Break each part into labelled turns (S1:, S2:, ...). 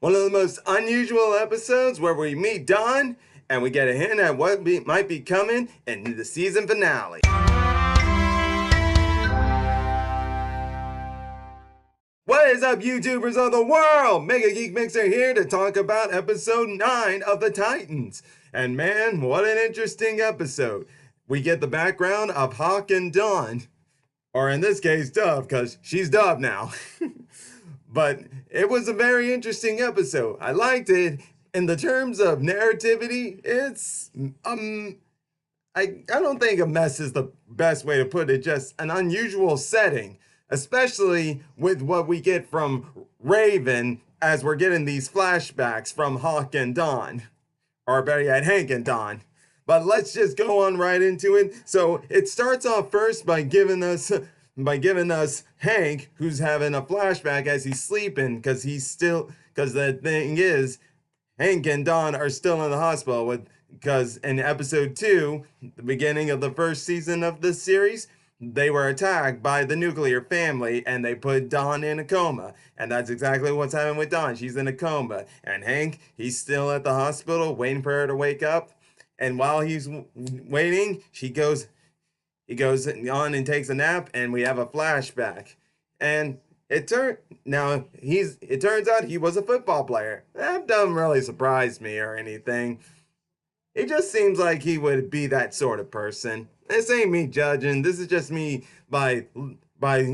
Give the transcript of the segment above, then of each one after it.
S1: One of the most unusual episodes where we meet Don and we get a hint at might be coming in the season finale. What is up, YouTubers of the world? MegaGeek Mixer here to talk about episode 9 of the Titans. And man, what an interesting episode. We get the background of Hawk and Dawn. Or in this case, Dove, because she's Dove now. But it was a very interesting episode. I liked it. In the terms of narrativity, it's, I don't think a mess is the best way to put it, just an unusual setting. Especially with what we get from Raven as we're getting these flashbacks from Hawk and Dawn. Or better yet, Hank and Dawn. But let's just go on right into it. So it starts off first by giving us Hank, who's having a flashback as he's sleeping, because the thing is, Hank and Dawn are still in the hospital because in episode 2, the beginning of the first season of this series, they were attacked by the nuclear family and they put Dawn in a coma. And that's exactly what's happening with Dawn. She's in a coma. And Hank, he's still at the hospital waiting for her to wake up. And while he's waiting, he goes on and takes a nap, and we have a flashback. And it turns out he was a football player. That doesn't really surprise me or anything. It just seems like he would be that sort of person. This ain't me judging. This is just me by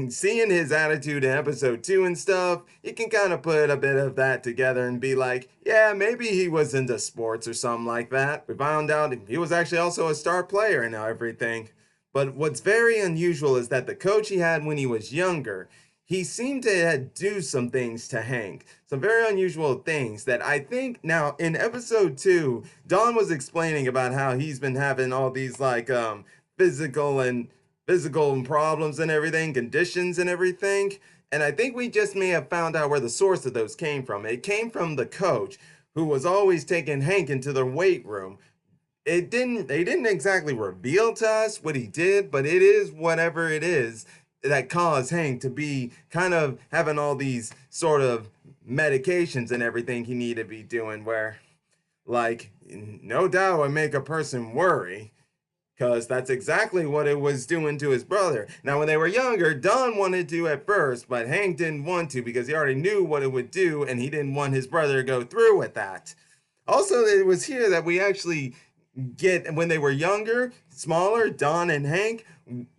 S1: seeing his attitude in episode 2 and stuff. You can kind of put a bit of that together and be like, yeah, maybe he was into sports or something like that. We found out he was actually also a star player and everything. But what's very unusual is that the coach he had when he was younger, he seemed to do some things to Hank. Some very unusual things that I think now in episode 2, Don was explaining about how he's been having all these physical problems and everything, conditions and everything. And I think we just may have found out where the source of those came from. It came from the coach who was always taking Hank into the weight room. They didn't exactly reveal to us what he did, but it is whatever it is that caused Hank to be kind of having all these sort of medications and everything he needed to be doing, where, like, no doubt it would make a person worry, because that's exactly what it was doing to his brother. Now, when they were younger, Don wanted to at first, but Hank didn't want to because he already knew what it would do, and he didn't want his brother to go through with that. Also, it was here that we actually get, when they were younger, smaller, Don and Hank,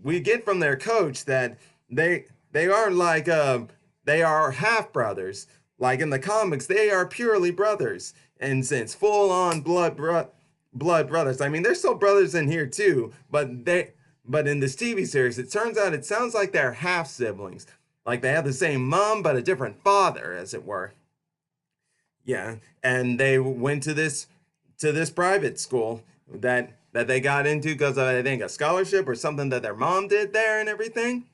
S1: we get from their coach that they are half brothers. Like in the comics, they are purely brothers, and since full on blood brothers. I mean, they're still brothers in here too, but in this TV series, it sounds like they're half siblings, like they have the same mom but a different father, as it were. Yeah, and they went to this private school that they got into because of, I think, a scholarship or something that their mom did there and everything.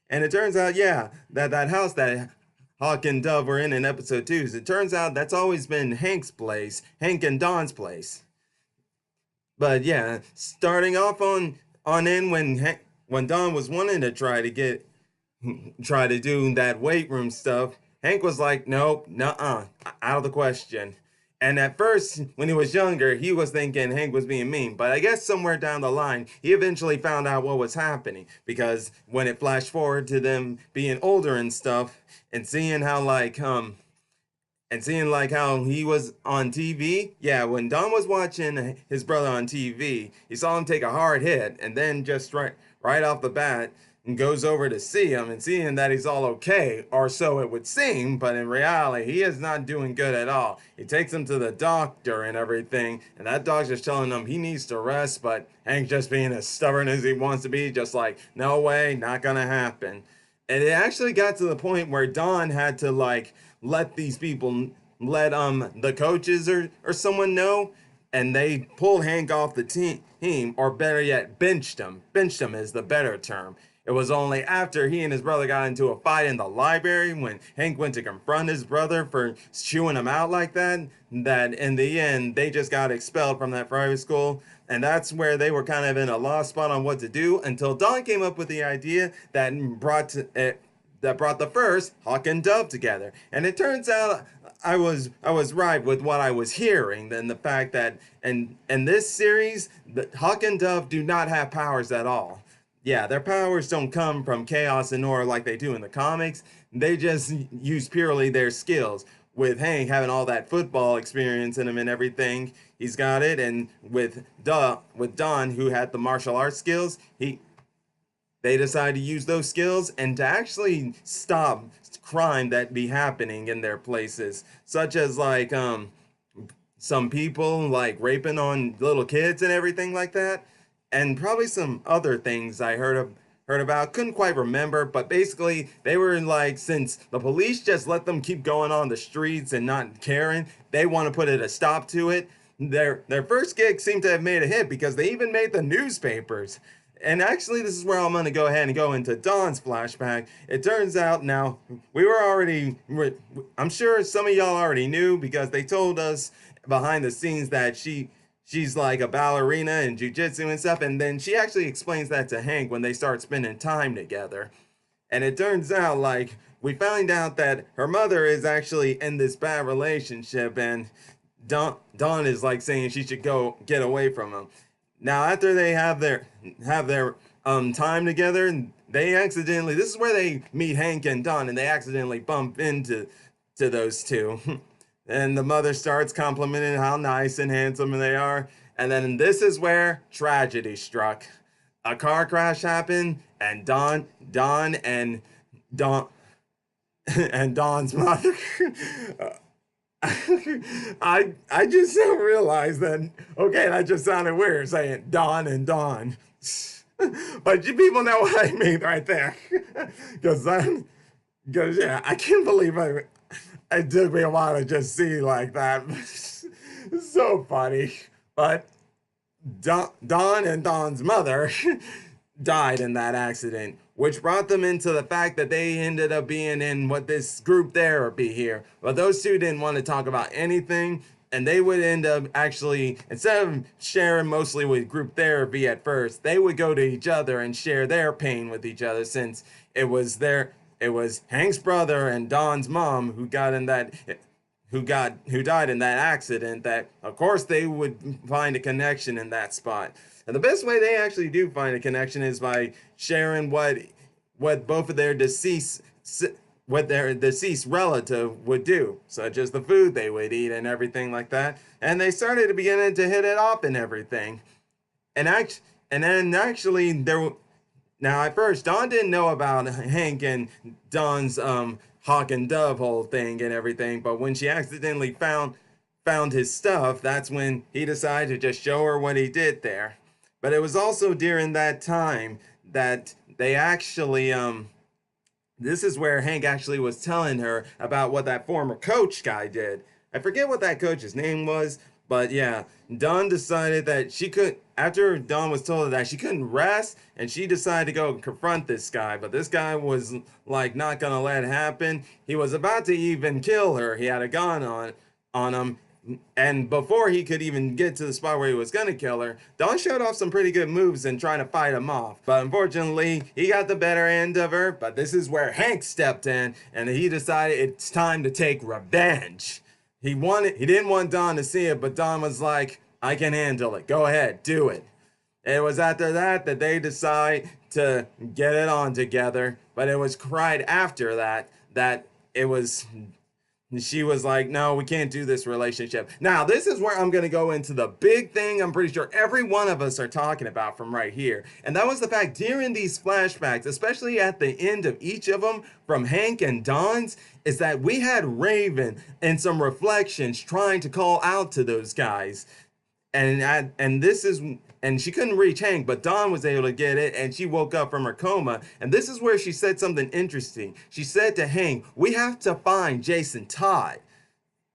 S1: And it turns out, yeah, that house that Hawk and Dove were in episode 2, it turns out that's always been Hank's place, Hank and Dawn's place. But yeah, starting off on in when Dawn was wanting to try to do that weight room stuff, Hank was like, nope, nuh-uh, out of the question. And at first, when he was younger, he was thinking Hank was being mean. But I guess somewhere down the line, he eventually found out what was happening. Because when it flashed forward to them being older and stuff, and seeing how how he was on TV, yeah, when Don was watching his brother on TV, he saw him take a hard hit, and then just right off the bat, and goes over to see him, and seeing that he's all okay, or so it would seem, but in reality, he is not doing good at all. He takes him to the doctor and everything, and that doctor's telling him he needs to rest, but Hank just being as stubborn as he wants to be, just like, no way, not gonna happen. And it actually got to the point where Don had to, like, let the coaches or someone know, and they pulled Hank off the team, or better yet, benched him. Benched him is the better term. It was only after he and his brother got into a fight in the library, when Hank went to confront his brother for chewing him out like that, that in the end, they just got expelled from that private school. And that's where they were kind of in a lost spot on what to do, until Don came up with the idea that brought the first Hawk and Dove together. And it turns out I was right with what I was hearing. Then the fact that in this series, the Huck and Dove do not have powers at all. Yeah, their powers don't come from chaos and order like they do in the comics. They just use purely their skills. With Hank having all that football experience in him and everything, he's got it. And with Don, who had the martial arts skills, they decide to use those skills and to actually stop crime that be happening in their places, such as like some people like raping on little kids and everything like that, and probably some other things I heard about. Couldn't quite remember, but basically they were like, since the police just let them keep going on the streets and not caring, they want to put a stop to it. Their first gig seemed to have made a hit because they even made the newspapers. And actually, this is where I'm going to go ahead and go into Dawn's flashback. It turns out now, I'm sure some of y'all already knew because they told us behind the scenes that she's like a ballerina in jujitsu and stuff. And then she actually explains that to Hank when they start spending time together. And it turns out, like, we find out that her mother is actually in this bad relationship, and Dawn is like saying she should go get away from him. Now, after they have their time together, they accidentally, this is where they meet Hank and Dawn, and they accidentally bump into those two. And the mother starts complimenting how nice and handsome they are. And then this is where tragedy struck. A car crash happened, and Dawn and Dawn and Dawn's mother. I just realized that, okay, that just sounded weird saying Dawn and Dawn. But you people know what I mean right there. Because yeah, I can't believe it took me a while to just see like that. It's so funny. But Dawn and Dawn's mother died in that accident, which brought them into the fact that they ended up being in what this group therapy here. But those two didn't want to talk about anything, and they would end up actually, instead of sharing mostly with group therapy at first, they would go to each other and share their pain with each other, since it was Hank's brother and Don's mom who died in that accident, that of course they would find a connection in that spot. And the best way they actually do find a connection is by sharing what both of their deceased relative would do, such as the food they would eat and everything like that. And they started beginning to hit it off and everything. And then actually now at first Don didn't know about Hank and Don's Hawk and Dove whole thing and everything, but when she accidentally found his stuff, that's when he decided to just show her what he did there. But it was also during that time that they actually this is where Hank actually was telling her about what that former coach guy did. I forget what that coach's name was, but yeah, Dawn decided that after Dawn was told that she couldn't rest, and she decided to go confront this guy. But this guy was like not gonna let it happen. He was about to even kill her. He had a gun on him. And before he could even get to the spot where he was gonna kill her, Dawn showed off some pretty good moves in trying to fight him off. But unfortunately, he got the better end of her. But this is where Hank stepped in, and he decided it's time to take revenge. He didn't want Dawn to see it, but Dawn was like, I can handle it. Go ahead, do it. It was after that they decide to get it on together. But it was right after that she was like, no, we can't do this relationship. Now, this is where I'm going to go into the big thing I'm pretty sure every one of us are talking about from right here. And that was the fact during these flashbacks, especially at the end of each of them, from Hank and Dawn's, is that we had Raven and some reflections trying to call out to those guys. And she couldn't reach Hank, but Dawn was able to get it, and she woke up from her coma. And this is where she said something interesting. She said to Hank, we have to find Jason Todd.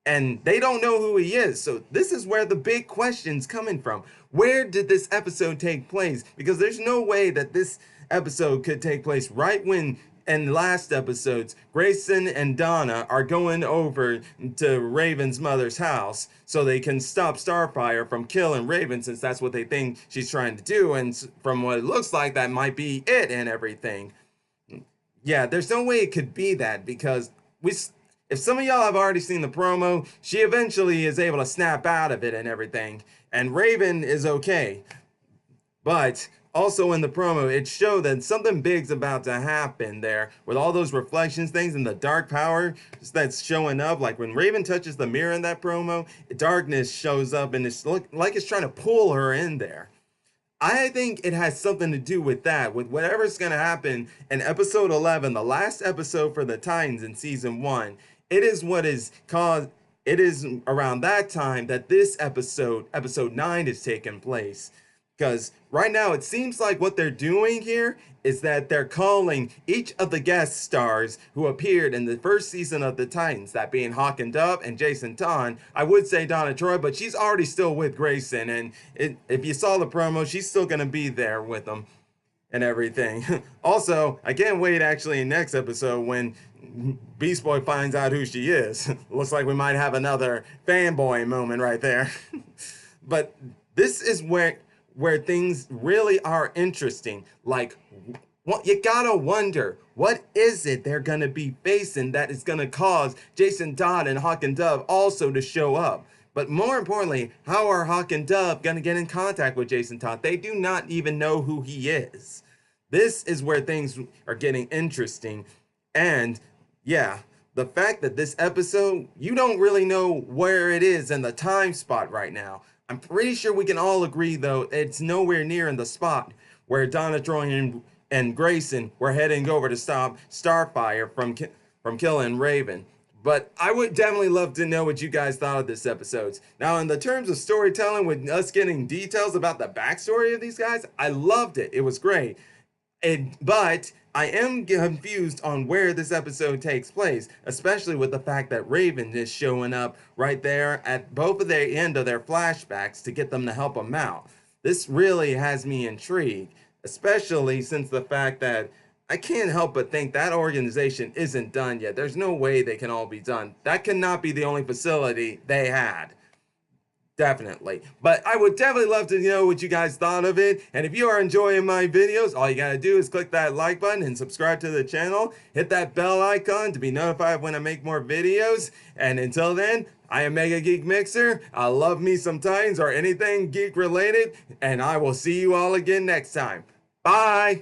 S1: And they don't know who he is. So this is where the big question's coming from. Where did this episode take place? Because there's no way that this episode could take place right when, in last episodes, Grayson and Donna are going over to Raven's mother's house so they can stop Starfire from killing Raven, since that's what they think she's trying to do. And from what it looks like, that might be it and everything. Yeah, there's no way it could be that, because if some of y'all have already seen the promo, she eventually is able to snap out of it and everything. And Raven is okay. But also in the promo, it showed that something big's about to happen there with all those reflections things and the dark power that's showing up. Like when Raven touches the mirror in that promo, darkness shows up and it's like it's trying to pull her in there. I think it has something to do with that, with whatever's going to happen in episode 11, the last episode for the Titans in season 1. It is what is caused, it is around that time that this episode, episode 9, is taking place. Because right now it seems like what they're doing here is that they're calling each of the guest stars who appeared in the first season of the Titans, that being Hawk and Dove and Jason Todd. I would say Donna Troy, but she's already still with Grayson, and if you saw the promo, she's still going to be there with them and everything. Also, I can't wait actually next episode when Beast Boy finds out who she is. Looks like we might have another fanboy moment right there. But this is where things really are interesting. Like, what you gotta wonder, what is it they're gonna be facing that is gonna cause Jason Todd and Hawk and Dove also to show up? But more importantly, how are Hawk and Dove gonna get in contact with Jason Todd? They do not even know who he is. This is where things are getting interesting. And yeah, the fact that this episode, you don't really know where it is in the time spot right now. I'm pretty sure we can all agree, though, it's nowhere near in the spot where Donna Troy and Grayson were heading over to stop Starfire from killing Raven. But I would definitely love to know what you guys thought of this episode. Now, in the terms of storytelling, with us getting details about the backstory of these guys, I loved it. It was great. But I am confused on where this episode takes place, especially with the fact that Raven is showing up right there at both of their end of their flashbacks to get them to help them out. This really has me intrigued, especially since the fact that I can't help but think that organization isn't done yet. There's no way they can all be done. That cannot be the only facility they had. Definitely. But I would definitely love to know what you guys thought of it. And if you are enjoying my videos, all you gotta do is click that like button and subscribe to the channel. Hit that bell icon to be notified when I make more videos. And until then, I am Mega Geek Mixer. I love me some Titans or anything geek related. And I will see you all again next time. Bye!